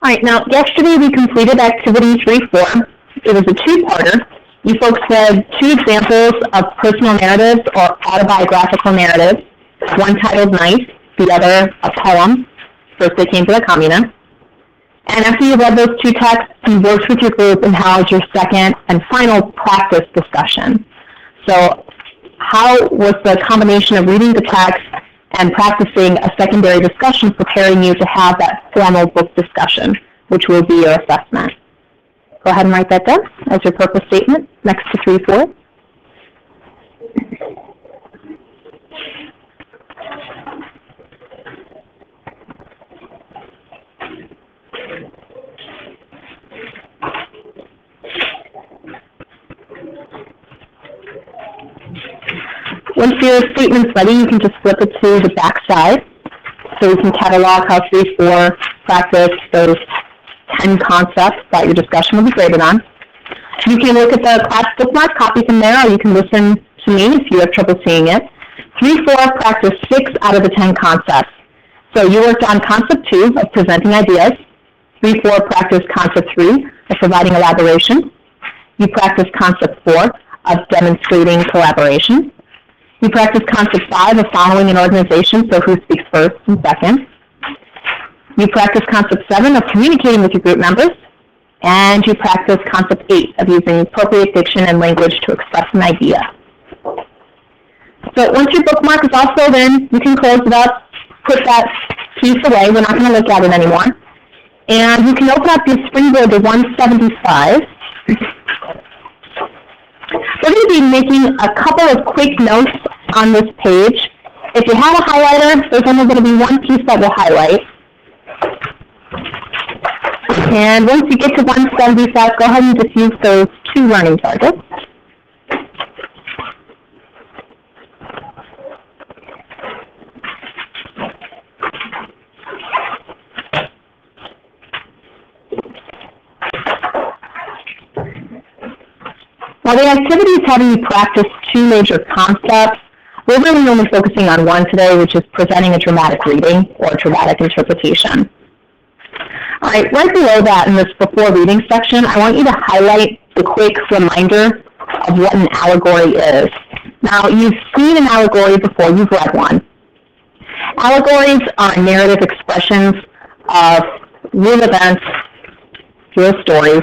All right, now yesterday we completed activity 3-4. It was a two-parter. You folks had two examples of personal narratives or autobiographical narratives, one titled Nice, the other a poem, First They Came to the Communa. And after you read those two texts, you worked with your group and held your second and final practice discussion. So how was the combination of reading the text and practicing a secondary discussion preparing you to have that formal book discussion, which will be your assessment? Go ahead and write that down as your purpose statement next to 3-4. Once your statement's ready, you can just flip it to the back side so we can catalog how 3-4 practice those 10 concepts that your discussion will be graded on. You can look at the class bookmark, copy from there, or you can listen to me if you have trouble seeing it. 3-4 practice 6 out of the 10 concepts. So you worked on concept 2 of presenting ideas. 3-4 practice concept 3 of providing elaboration. You practice concept 4 of demonstrating collaboration. You practice concept 5 of following an organization, so who speaks first and second. You practice concept 7 of communicating with your group members. And you practice concept 8 of using appropriate diction and language to express an idea. So once your bookmark is all filled in, you can close it up, put that piece away. We're not going to look at it anymore. And you can open up your Springboard to 175. We're going to be making a couple of quick notes on this page. If you have a highlighter, there's only going to be one piece that will highlight. And once you get to 175, go ahead and just use those two learning targets. While the activity is having you practice two major concepts, we're really only focusing on one today, which is presenting a dramatic reading or dramatic interpretation. All right, right below that in this before reading section, I want you to highlight the quick reminder of what an allegory is. Now, you've seen an allegory before, you've read one. Allegories are narrative expressions of real events, real stories.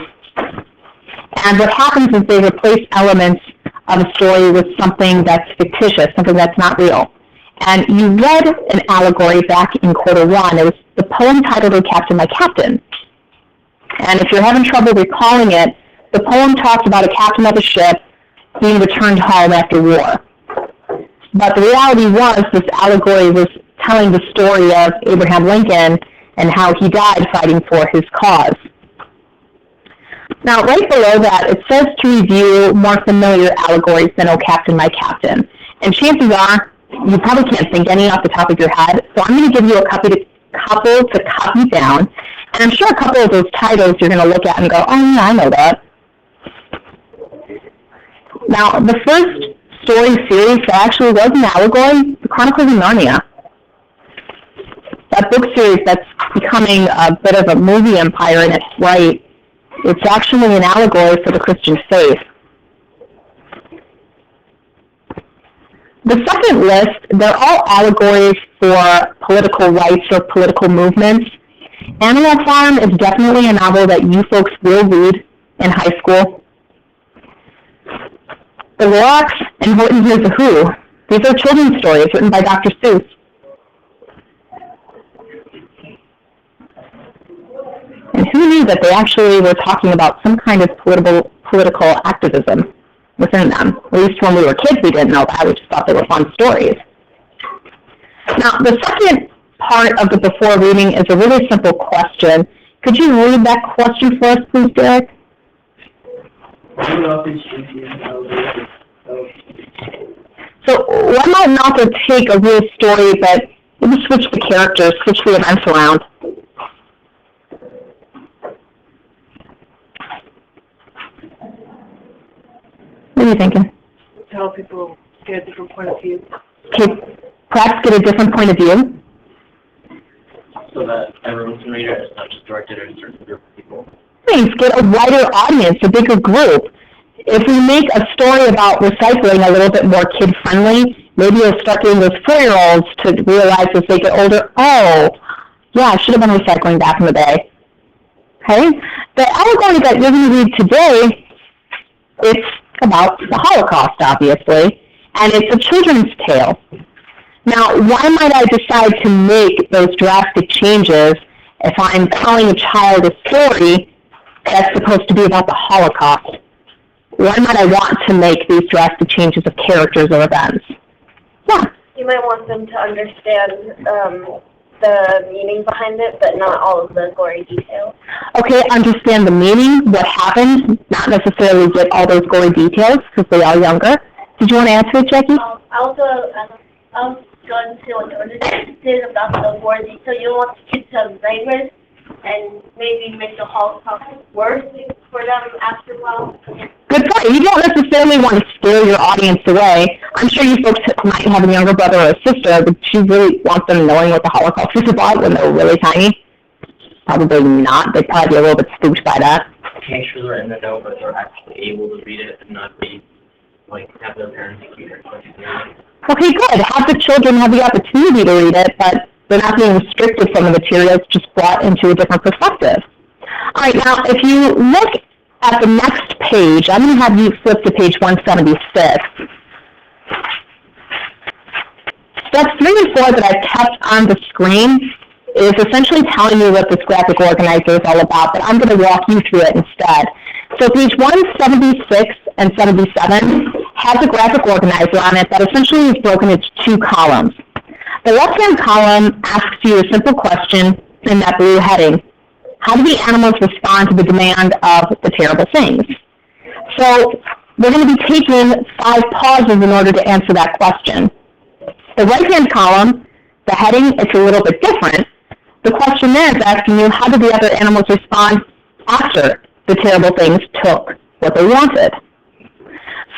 And what happens is they replace elements of a story with something that's fictitious, something that's not real. And you read an allegory back in quarter 1. It was the poem titled "O Captain, My Captain." And if you're having trouble recalling it, the poem talks about a captain of a ship being returned home after war. But the reality was this allegory was telling the story of Abraham Lincoln and how he died fighting for his cause. Now, right below that, it says to review more familiar allegories than "O Captain, My Captain." And chances are, you probably can't think any off the top of your head, so I'm going to give you a couple to copy down. And I'm sure a couple of those titles you're going to look at and go, oh, yeah, I know that. Now, the first story series that actually was an allegory, The Chronicles of Narnia. That book series that's becoming a bit of a movie empire in its right, it's actually an allegory for the Christian faith. The second list, they're all allegories for political rights or political movements. Animal Farm is definitely a novel that you folks will read in high school. The Lorax and Horton Hears a Who. These are children's stories written by Dr. Seuss. And who knew that they actually were talking about some kind of political activism within them? At least when we were kids, we didn't know that. We just thought they were fun stories. Now, the second part of the before reading is a really simple question. Could you read that question for us, please, Derek? So why might an author take a real story, but maybe switch the characters, switch the events around? What are you thinking? Tell people get a different point of view. Okay, perhaps get a different point of view. so that everyone can read it. It's not just directed at a certain group of people. Thanks. Get a wider audience, a bigger group. If we make a story about recycling a little bit more kid-friendly, maybe you'll start getting those 4-year-olds to realize as they get older, oh, yeah, I should have been recycling back in the day. Okay? The allegory that you're going to read today, it's about the Holocaust, obviously, and it's a children's tale. Now, why might I decide to make those drastic changes if I'm telling a child a story that's supposed to be about the Holocaust? Why might I want to make these drastic changes of characters or events? Yeah. You might want them to understand the meaning behind it, but not all of the gory details. Okay, understand the meaning, what happened, not necessarily get all those gory details because they are younger. Did you want to answer it, Jackie? Also, I was going to what Jordan did about the gory detail. You don't want the kids to brain risk and maybe make the Holocaust worse for them after a while. Good point. You don't necessarily want to scare your audience away. I'm sure you folks might have a younger brother or a sister, but do you really want them knowing what the Holocaust is about when they're really tiny? Probably not. They'd probably be a little bit spooked by that. Make sure they're in the know, but they're actually able to read it and not be, like, have their parents read it. Okay, good. Have the children have the opportunity to read it, but they're not being restricted from the materials, just brought into a different perspective. All right, now, if you look at the next page, I'm going to have you flip to page 176. Steps 3 and 4 that I've kept on the screen is essentially telling you what this graphic organizer is all about, but I'm going to walk you through it instead. So page 176 and 77 has a graphic organizer on it that essentially is broken into 2 columns. The left-hand column asks you a simple question in that blue heading. How do the animals respond to the demand of the terrible things? So we're going to be taking 5 pauses in order to answer that question. The right-hand column, the heading, it's a little bit different. The question there is asking you, how did the other animals respond after the terrible things took what they wanted?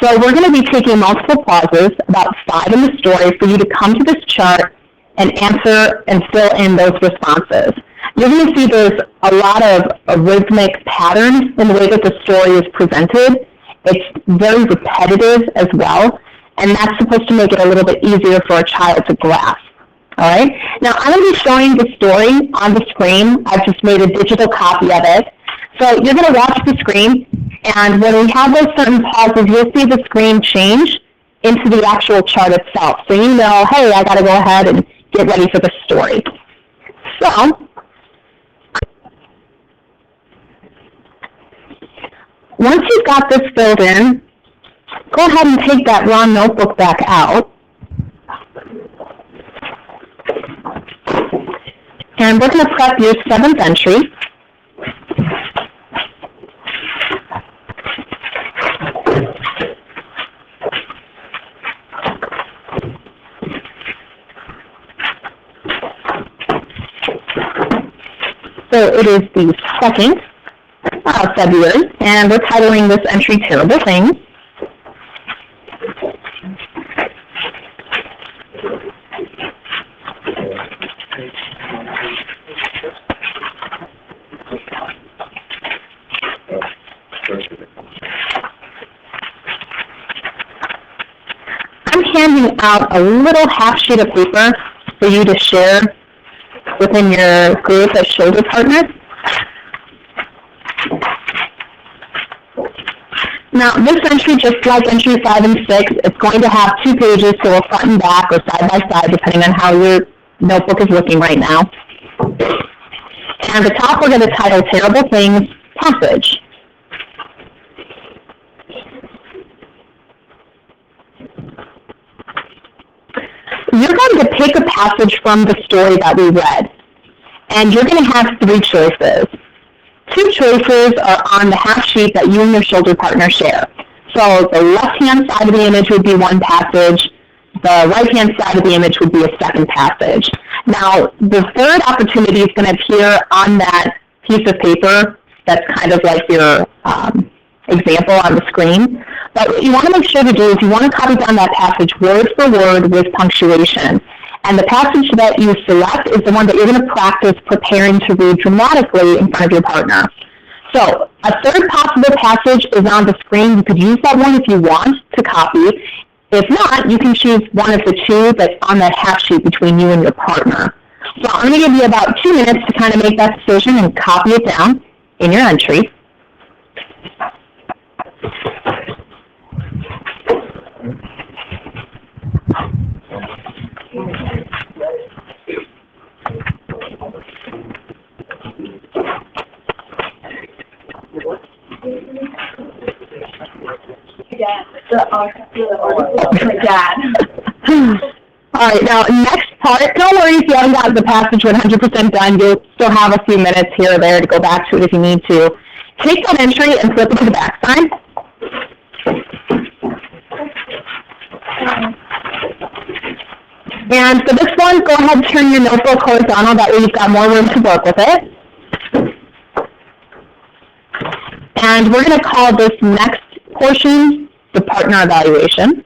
So we're going to be taking multiple pauses, about 5 in the story, for you to come to this chart and answer and fill in those responses. You're going to see there's a lot of rhythmic patterns in the way that the story is presented. It's very repetitive as well, and that's supposed to make it a little bit easier for a child to grasp. All right? Now, I'm going to be showing the story on the screen. I've just made a digital copy of it. So you're going to watch the screen, and when we have those certain pauses, you'll see the screen change into the actual chart itself. So you know, hey, I got to go ahead and get ready for the story. So once you've got this filled in, go ahead and take that raw notebook back out. And we're going to prep your 7th entry. So it is the 2nd of February, and we're titling this entry Terrible Things. I'm handing out a little half sheet of paper for you to share within your group as shoulder partners. Now, this entry, just like entry 5 and 6, it's going to have 2 pages, so we're front and back or side by side, depending on how your notebook is looking right now. And at the top, we're going to title Terrible Things, Passage. You're going to pick a passage from the story that we read, and you're going to have 3 choices. 2 choices are on the half sheet that you and your shoulder partner share. So the left-hand side of the image would be one passage. The right-hand side of the image would be a second passage. Now, the third opportunity is going to appear on that piece of paper that's kind of like your example on the screen. But what you want to make sure to do is you want to copy down that passage word for word with punctuation. And the passage that you select is the one that you're going to practice preparing to read dramatically in front of your partner. So a third possible passage is on the screen. You could use that one if you want to copy. If not, you can choose one of the two that's on that half sheet between you and your partner. So I'm going to give you about 2 minutes to kind of make that decision and copy it down in your entry. All right, now next part, don't worry if you haven't got the passage 100% done, you'll still have a few minutes here or there to go back to it if you need to. Take that entry and flip it to the back side. And for this one, go ahead and turn your notebook horizontal, that way you've got more room to work with it. And we're going to call this next portion the partner evaluation.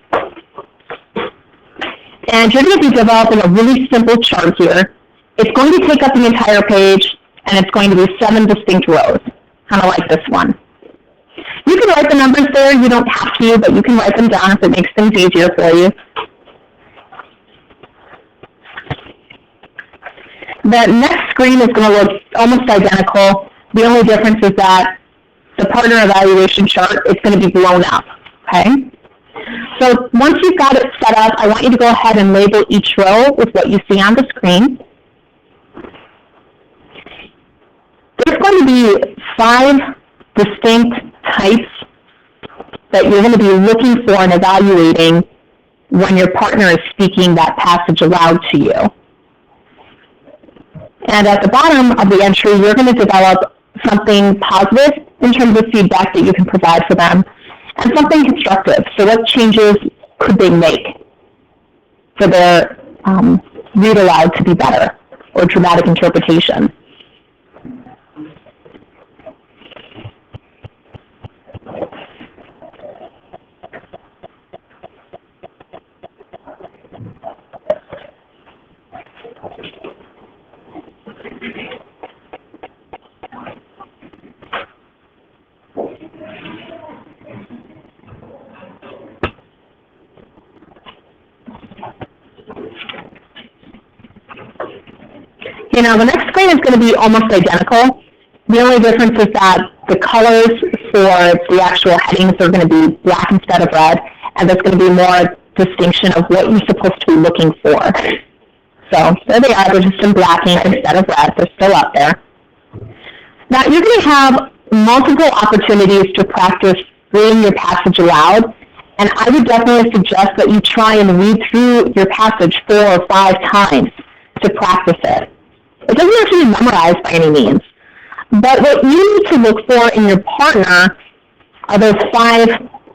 And you're going to be developing a really simple chart here. It's going to take up the entire page, and it's going to be 7 distinct rows, kind of like this one. You can write the numbers there. You don't have to, but you can write them down if it makes things easier for you. The next screen is going to look almost identical. The only difference is that the partner evaluation chart is going to be blown up, okay? So once you've got it set up, I want you to go ahead and label each row with what you see on the screen. There's going to be 5 distinct types that you're going to be looking for and evaluating when your partner is speaking that passage aloud to you. And at the bottom of the entry, you're going to develop something positive in terms of feedback that you can provide for them, and something constructive. So what changes could they make for their read aloud to be better, or dramatic interpretation? You know, the next screen is going to be almost identical. The only difference is that the colors for the actual headings are going to be black instead of red, and there's going to be more distinction of what you're supposed to be looking for. So there they are. They're just in black ink instead of red. They're still up there. Now, you're going to have multiple opportunities to practice reading your passage aloud, and I would definitely suggest that you try and read through your passage 4 or 5 times to practice it. It doesn't have to be memorized by any means. But what you need to look for in your partner are those 5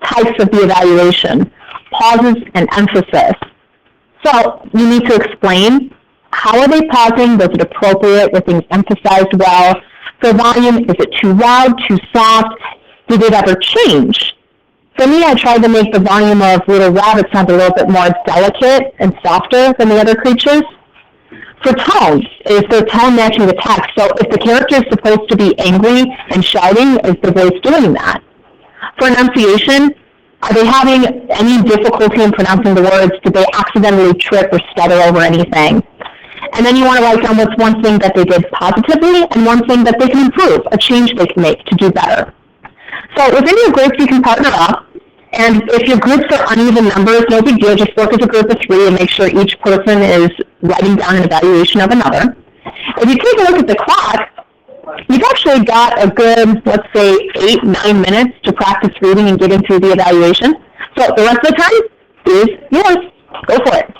types of the evaluation: pauses and emphasis. So you need to explain, how are they pausing? Was it appropriate? Were things emphasized well? For volume, is it too loud, too soft? Did it ever change? For me, I tried to make the volume of Little Rabbit sound a little bit more delicate and softer than the other creatures. For tone, is their tone matching the text? So if the character is supposed to be angry and shouting, is the voice doing that? For enunciation, are they having any difficulty in pronouncing the words? Did they accidentally trip or stutter over anything? And then you want to write down what's one thing that they did positively and one thing that they can improve, a change they can make to do better. So within your groups, you can partner up. And if your groups are uneven numbers, no big deal. Just work as a group of 3 and make sure each person is writing down an evaluation of another. If you take a look at the clock, you've actually got a good, let's say, 8-9 minutes to practice reading and getting through the evaluation. So the rest of the time is yours. Go for it.